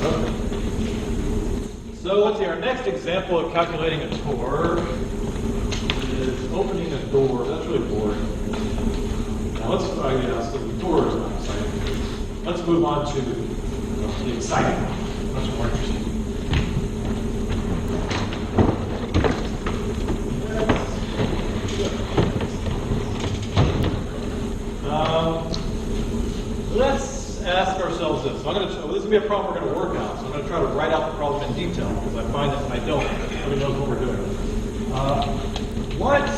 Okay. So let's see, our next example of calculating a torque is opening a door. That's really boring. Now let's, so the door is not exciting. Let's move on to the exciting one, much more interesting. Let's ask ourselves this. So this is going to be a problem we're going to work out. So I'm going to try to write out the problem in detail because I find that if I don't, nobody knows what we're doing. What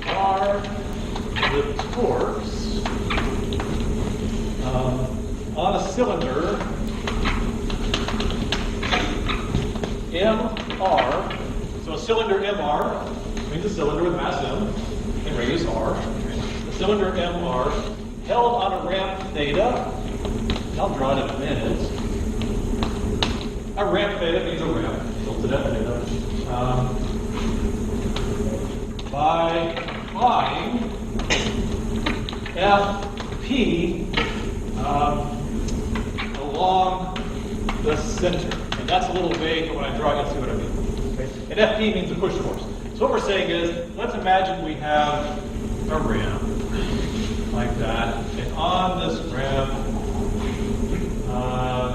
are the torques on a cylinder MR? So a cylinder MR means a cylinder with mass M and radius R. The cylinder MR held on a ramp theta. I'll draw it in a minute. A ramp theta means a ramp tilted at theta. By applying FP along the center. And that's a little vague, but when I draw it, you'll see what I mean. Okay? And FP means the push force. So what we're saying is, let's imagine we have a ramp like that, and on this ramp,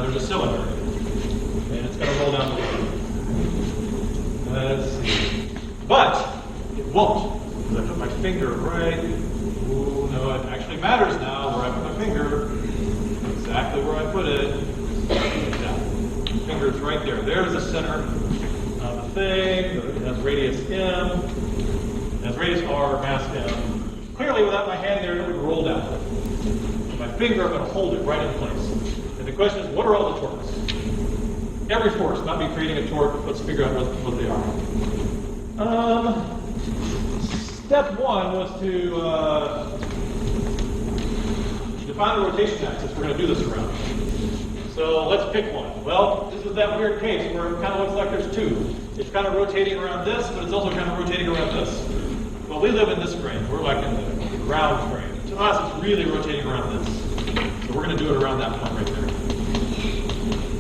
there's a cylinder, and it's going to roll down the road. Let's see. But it won't, because I put my finger right. Ooh, no, it actually matters now where I put my finger. Exactly where I put it. Yeah. Finger is right there. There's the center of the thing. It has radius M. It has radius R, mass M. Clearly, without my hand there, it would roll down. With my finger, I'm going to hold it right in place. And the question is, what are all the torques? Every force, not me creating a torque. Let's figure out what they are. Step one was to define the rotation axis. We're going to do this around. So let's pick one. Well, this is that weird case where it kind of looks like there's two. It's kind of rotating around this, but it's also kind of rotating around this. Well, we live in this frame. We're like in the round frame. To us, it's really rotating around this. So we're going to do it around that point right there.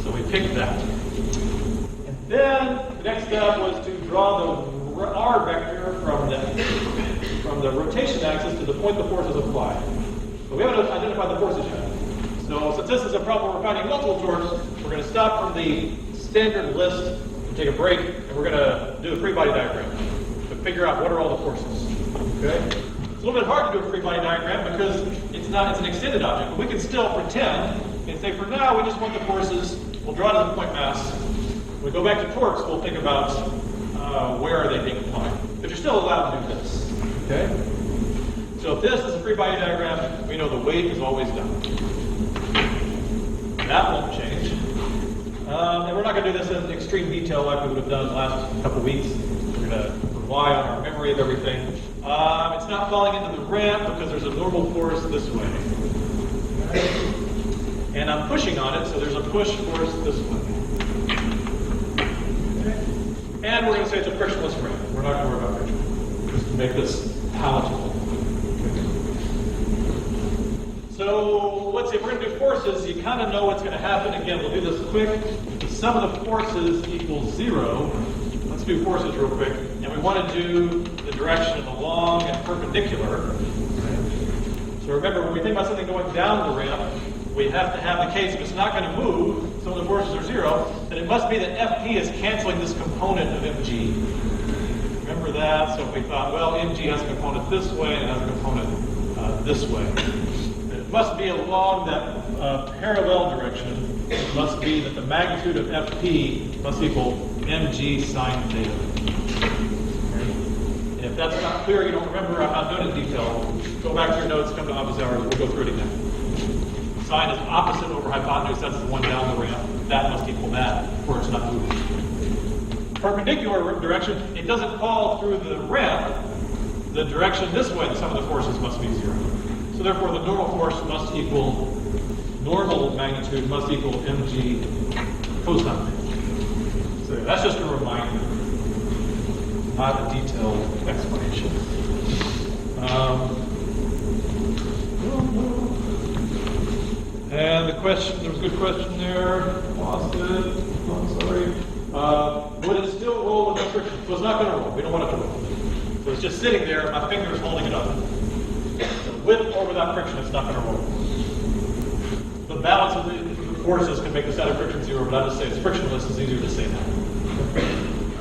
So we picked that. And then the next step was to draw the R vector from the rotation axis to the point the force is applied. But we haven't identified the forces yet. So since this is a problem where we're finding multiple torques, we're going to stop from the standard list and take a break, and we're going to do a free body diagram to figure out what are all the forces. Okay? It's a little bit hard to do a free body diagram because it's an extended object, but we can still pretend and say for now we just want the forces. We'll draw to the point mass. When we go back to torques, we'll think about where are they being applied. But you're still allowed to do this. Okay? So if this is a free body diagram, we know the weight is always down. That won't change. And we're not going to do this in extreme detail like we would have done the last couple weeks. We're going to rely on our memory of everything. It's not falling into the ramp because there's a normal force this way. Okay. And I'm pushing on it, so there's a push force this way. Okay. And we're going to say it's a frictionless ramp. We're not going to worry about friction. Just to make this palatable. So let's see, if we're going to do forces, you kind of know what's going to happen. Again, we'll do this quick. The sum of the forces equals 0. Let's do forces real quick. And we want to do the direction along and perpendicular. So remember, when we think about something going down the ramp, we have to have the case if it's not going to move, some of the forces are 0, then it must be that FP is canceling this component of mg. Remember that? So if we thought, well, mg has a component this way and it has a component this way. It must be along that parallel direction. It must be that the magnitude of FP must equal mg sine theta. Okay. And if that's not clear, you don't remember, I'm not doing it in detail, go back to your notes, come to office hours, we'll go through it again. Sine is opposite over hypotenuse, that's the one down the ramp. That must equal that, or it's not moving. Perpendicular direction, it doesn't fall through the ramp. The direction this way, the sum of the forces must be 0. So therefore, the normal force must equal, normal magnitude must equal mg cosine theta. So that's just a reminder, not a detailed explanation. 5 And the question, there was a good question there. Lost it. I'm sorry. Would it still roll with no friction? So it's not going to roll. We don't want it to roll. So it's just sitting there. My finger is holding it up. So with or without friction, it's not going to roll. The balance of the forces can make the static friction zero, but I'll just say it's frictionless. It's easier to say that.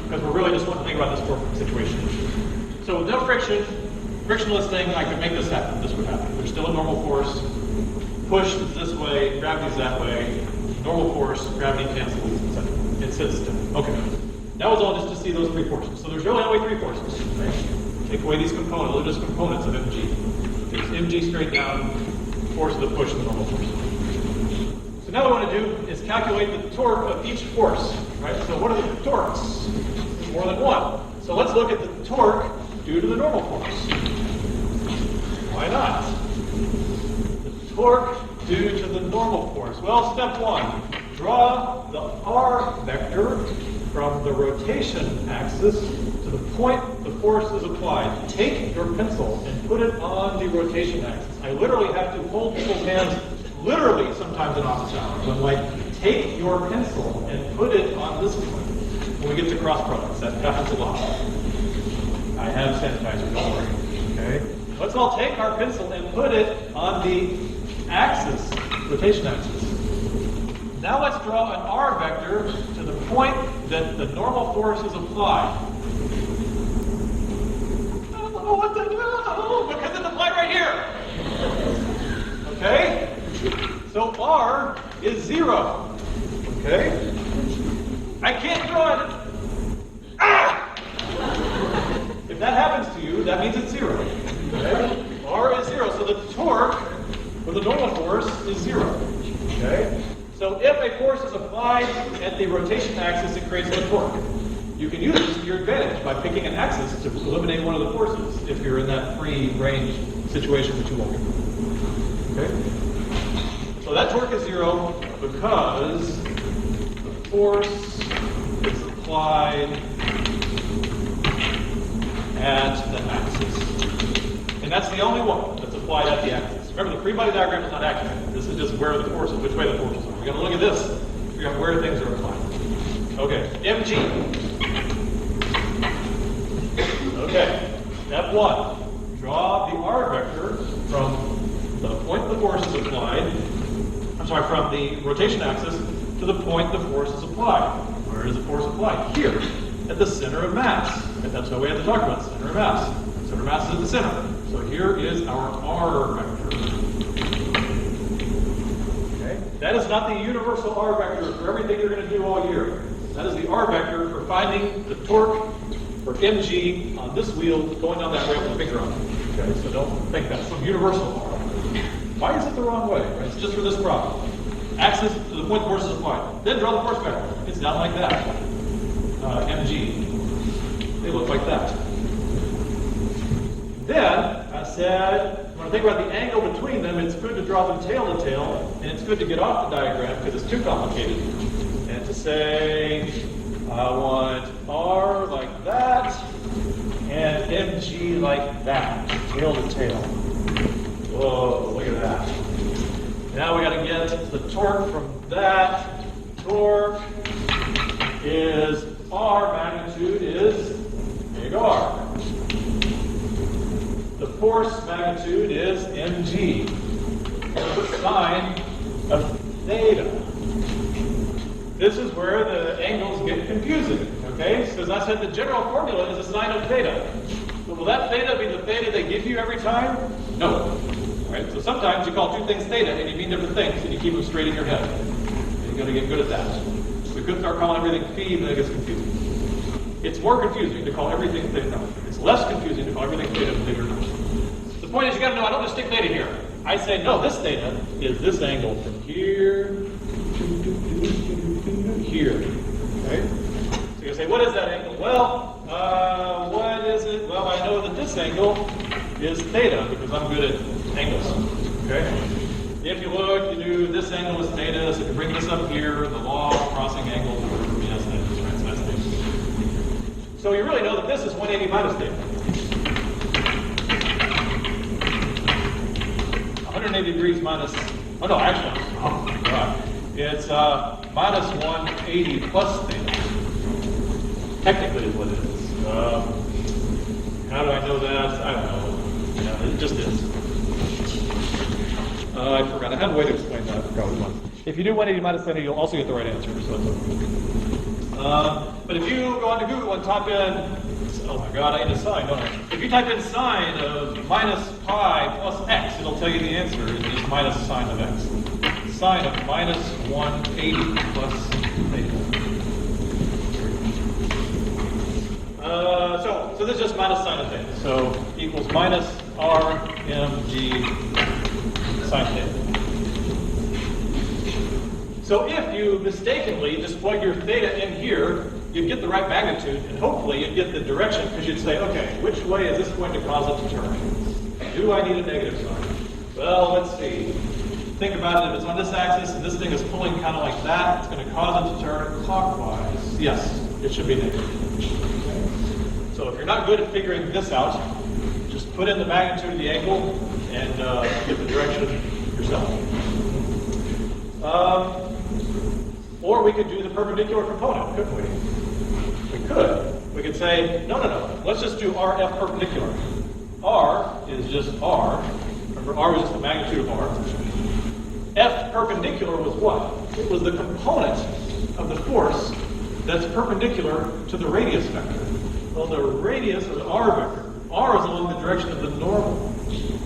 Because we're really just wanting to think about this torque situation. So with no friction, frictionless thing, I could make this happen. This would happen. There's still a normal force. Push is this way, gravity is that way. Normal force, gravity cancels, etc. It sits still. Okay. That was all just to see those three forces. So there's really only three forces. Right? Take away these components, they're just components of mg. Takes mg straight down, force of the push, and the normal force. So now what we want to do is calculate the torque of each force. Right? So what are the torques? There's more than one. So let's look at the torque due to the normal force. Why not? The torque due to the normal force. Well, step one, draw the r vector from the rotation axis to the point the force is applied. Take your pencil and put it on the rotation axis. I literally have to hold people's hands, literally sometimes in office hours. I'm like, take your pencil and put it on this point. When we get to cross products, that happens a lot. I have sanitizer, don't worry. Okay? Let's all take our pencil and put it on the axis, rotation axis. Now let's draw an r vector to the point that the normal force is applied. I don't know what to do, because it's applied right here. Okay? So r is 0. Okay? I can't draw it. Ah! If that happens to you, that means it's 0. Okay? R is 0, so the torque for the normal force is 0. Okay? So if a force is applied at the rotation axis, it creates no torque. You can use this to your advantage by picking an axis to eliminate one of the forces if you're in that free range situation that you want. Okay? So that torque is 0 because the force is applied at the axis. And that's the only one that's applied at the axis. Remember, the free body diagram is not accurate. This is just where the forces, which way the forces are. We're going to look at this, figure out where things are applied. Okay, mg. Okay, step 1. Draw the r vector from the point the force is applied, from the rotation axis to the point the force is applied. Where is the force applied? Here, at the center of mass. And that's what we have to talk about, center of mass. Center of mass is at the center. So here is our r vector. Okay? That is not the universal r vector for everything you're going to do all year. That is the r vector for finding the torque for mg on this wheel going down that rail with a finger on it. Okay? So don't think that's some universal r. Why is it the wrong way? Right? It's just for this problem. Axis to the point the force is applied. Then draw the force vector. It's down like that. mg. They look like that. Then, I said, when I think about the angle between them, it's good to draw them tail to tail, and it's good to get off the diagram because it's too complicated. And to say, I want R like that, and mg like that, tail to tail. Whoa, look at that. Now we got to get the torque from that. Torque is R, magnitude is big R. The force magnitude is mg. The sine of theta. This is where the angles get confusing, okay? So as I said, the general formula is a sine of theta. But will that theta be the theta they give you every time? No. Right? So sometimes you call two things theta and you mean different things and you keep them straight in your head. And you've got to get good at that. We could start calling everything phi, then it gets confusing. It's more confusing to call everything theta. It's less confusing to call everything theta, believe it or not. The point is, you got to know, I don't just stick theta here. I say, no, this theta is this angle from here to here. Okay? So you say, what is that angle? Well, what is it? Well, I know that this angle is theta because I'm good at angles. Okay? If you look, you do this angle is theta, so if you bring this up here, the law of crossing angles, yes, that is right, so that's theta. So you really know that this is 180 minus theta. 180 degrees minus, oh no, actually, oh my god. It's minus 180 plus theta. Technically is what it is. How do I know that? I don't know. Yeah, it just is. I forgot. I had a way to explain that. I forgot which one. If you do 180 minus theta, you'll also get the right answer. So but if you go onto Google and type in, oh my god, I need a sign, don't I? If you type in sine of minus pi plus x, it'll tell you the answer is just minus sine of x. Sine of minus 180 plus theta. So this is just minus sine of theta. So equals minus r mg sine theta. So if you mistakenly just plug your theta in here, you'd get the right magnitude, and hopefully you'd get the direction, because you'd say, okay, which way is this going to cause it to turn? Do I need a negative sign? Well, let's see. Think about it. If it's on this axis and this thing is pulling kind of like that, it's going to cause it to turn clockwise. Yes, it should be negative. Okay. So if you're not good at figuring this out, just put in the magnitude of the angle and get the direction yourself. Or we could do the perpendicular component, couldn't we? We could. We could say, no. Let's just do RF perpendicular. R is just R. Remember, R was just the magnitude of R. F perpendicular was what? It was the component of the force that's perpendicular to the radius vector. Well, the radius or the R vector. R is along the direction of the normal.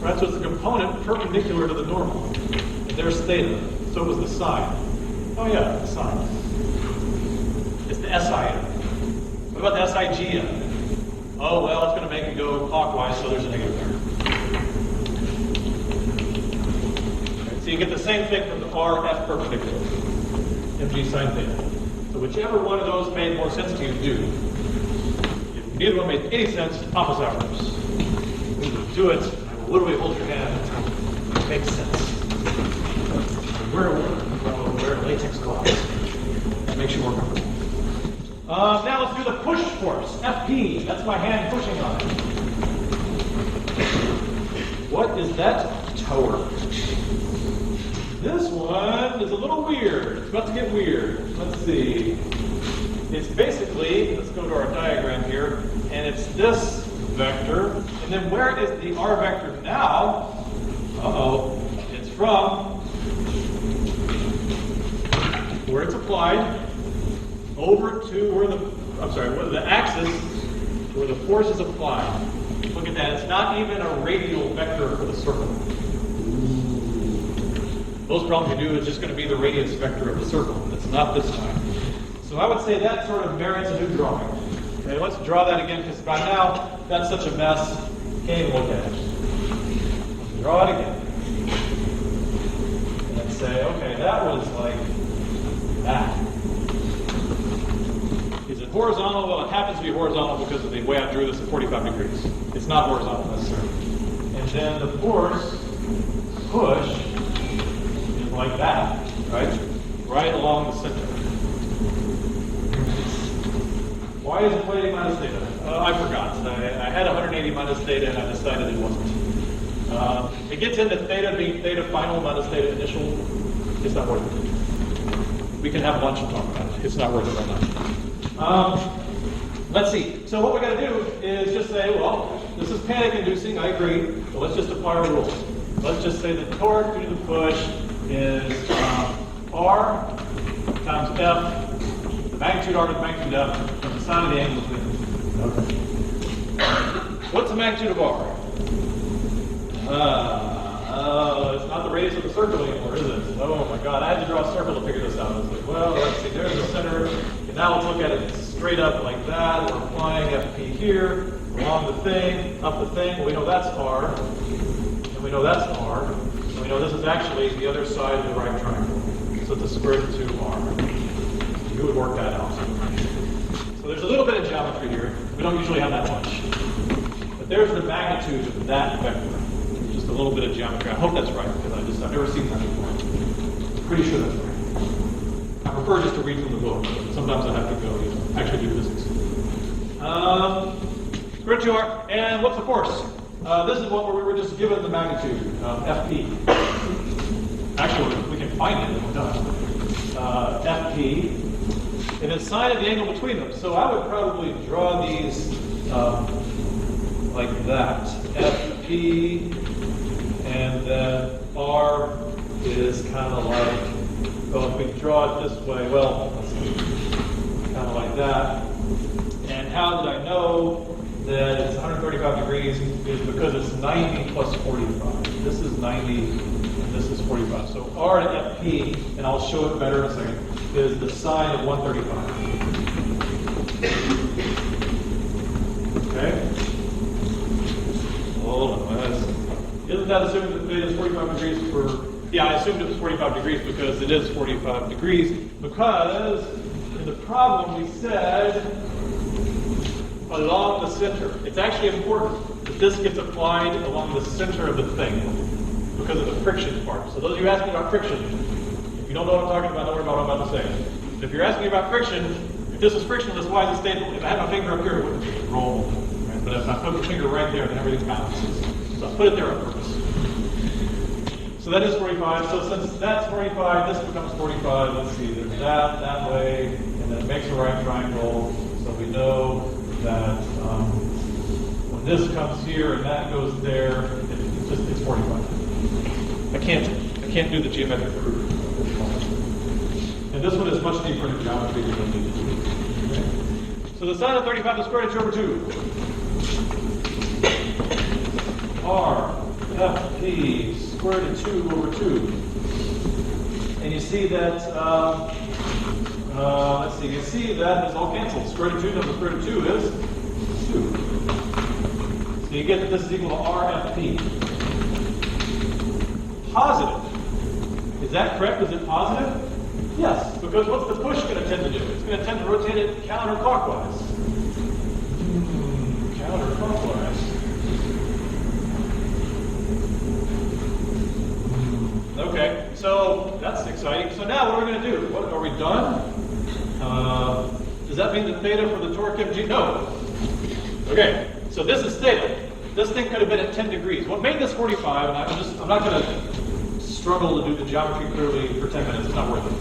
Right? So it's the component perpendicular to the normal. And there's theta. So it was the sine. Oh yeah, the sine. It's the SI. What about the SIG? Oh well, it's going to make it go clockwise, so there's a negative there. Okay, so you get the same thing from the RF perpendicular, mg sine theta. So whichever one of those made more sense to you, do. If neither one made any sense, opposite hours. Do it. I will literally hold your hand until it makes sense. Wear latex gloves. That makes you more comfortable. Now let's do the push force, FP. That's my hand pushing on it. What is that torque? This one is a little weird. It's about to get weird. Let's see. It's basically, let's go to our diagram here, and it's this vector. And then where is the R vector now? It's from where it's applied over to where the axis where the force is applied. Look at that. It's not even a radial vector for the circle. Most problems you do is just going to be the radius vector of the circle. It's not this time. So I would say that sort of merits a new drawing. Okay, let's draw that again, because by now that's such a mess. Can't even look at it. Let's draw it again. And say, okay, that was like that. Is it horizontal? Well, it happens to be horizontal because of the way I drew this at 45 degrees. It's not horizontal necessarily. And then the force, push, is like that, right? Right along the center. Why is it 180 minus theta? I forgot. I had 180 minus theta and I decided it wasn't. It gets into theta being theta final minus theta initial. It's not worth it. We can have lunch and talk about it. It's not worth it right now. Let's see. So what we got to do is just say, well, this is panic-inducing. I agree. But let's just apply our rules. Let's just say the torque due to the push is R times F. The magnitude R to the magnitude F from the sine of the angle between them. Okay. What's the magnitude of R? It's not the radius of the circle anymore, is it? Oh my god, I had to draw a circle to figure this out. I was like, well, let's see, there's the center. And now let's look at it straight up like that. We're applying FP here, along the thing, up the thing. Well, we know that's R. And we know that's R. And we know this is actually the other side of the right triangle. So it's a square root of 2R. You would work that out. So there's a little bit of geometry here. We don't usually have that much. But there's the magnitude of that vector. Just a little bit of geometry. I hope that's right, because I've never seen that before. I'm pretty sure that's right. I prefer just to read from the book. Sometimes I have to go actually do physics. Square root 2R. And what's the force? This is what we were just given the magnitude, FP. Actually, we can find it if we're done. FP, and then sine of the angle between them. So I would probably draw these like that. FP, and then R is kind of like, well, if we draw it this way, well, let's see, kind of like that. And how did I know that it's 135 degrees? Is because it's 90 plus 45. This is 90, and this is 45. So R at FP, and I'll show it better in a second, is the sine of 135. Okay? Hold on. Isn't that assuming that theta is 45 degrees for... Yeah, I assumed it was 45 degrees because it is 45 degrees. Because in the problem we said along the center. It's actually important that this gets applied along the center of the thing because of the friction part. So those of you asking about friction, if you don't know what I'm talking about, don't worry about what I'm about to say. If you're asking about friction, if this is frictionless, why is it stable? If I had my finger up here, it wouldn't roll. Right? But if I put the finger right there, then everything balances. So I put it there on purpose. So that is 45. So since that's 45, this becomes 45. Let's see, there's that way, and then it makes a right triangle. So we know that when this comes here and that goes there, it's 45. I can't do the geometric proof. And this one is much deeper in geometry than we need to do. Okay. So the sine of 35 is square root of 2 over 2. R FP square root of 2 over 2. And you see that, let's see, you see that is all canceled. Square root of 2 times square root of 2 is 2. So you get that this is equal to RFP. Positive. Is that correct? Is it positive? Yes, because what's the push going to tend to do? It's going to tend to rotate it counterclockwise. Counterclockwise. Okay, so that's exciting. So now what are we going to do? What, are we done? Does that mean that theta for the torque mg? No. Okay, so this is theta. This thing could have been at 10 degrees. What made this 45, and I'm not going to struggle to do the geometry clearly for 10 minutes, it's not worth it.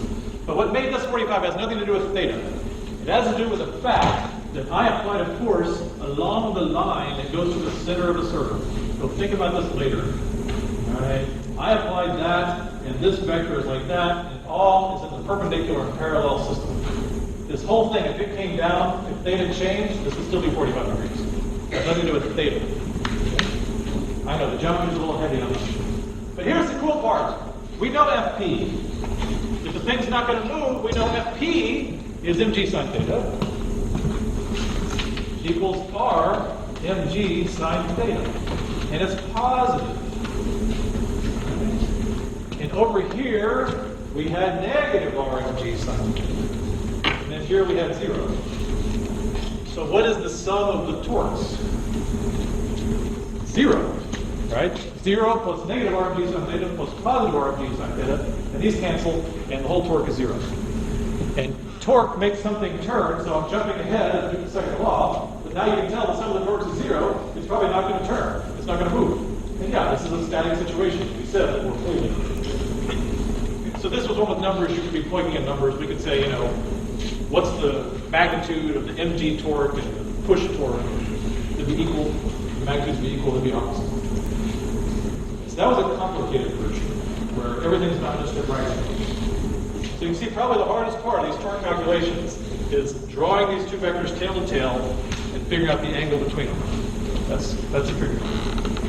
But what made this 45 has nothing to do with theta. It has to do with the fact that I applied a force along the line that goes to the center of the circle. So think about this later. All right. I applied that, and this vector is like that, and all is in the perpendicular and parallel system. This whole thing, if it came down, if theta changed, this would still be 45 degrees. It has nothing to do with theta. I know, the geometry is a little heavy on this. But here's the cool part. We know FP. If the thing's not going to move, we know FP is mg sine theta equals R mg sine theta. And it's positive. And over here, we had negative R mg sine theta. And then here we had 0. So what is the sum of the torques? 0. Right? 0 plus negative R mg sine theta plus positive R mg sine theta, and these cancel, and the whole torque is 0. And torque makes something turn, so I'm jumping ahead of the second law, but now you can tell the sum of the torques is 0, it's probably not going to turn, it's not going to move. And yeah, this is a static situation. We said that we're clearly. So this was one with numbers. You could be plugging in numbers. We could say, what's the magnitude of the mg torque and the push torque to be equal, the magnitudes to be equal, to be opposite. That was a complicated version, where everything's not just at right angles. So you can see probably the hardest part of these torque calculations is drawing these two vectors tail to tail and figuring out the angle between them. That's a tricky one.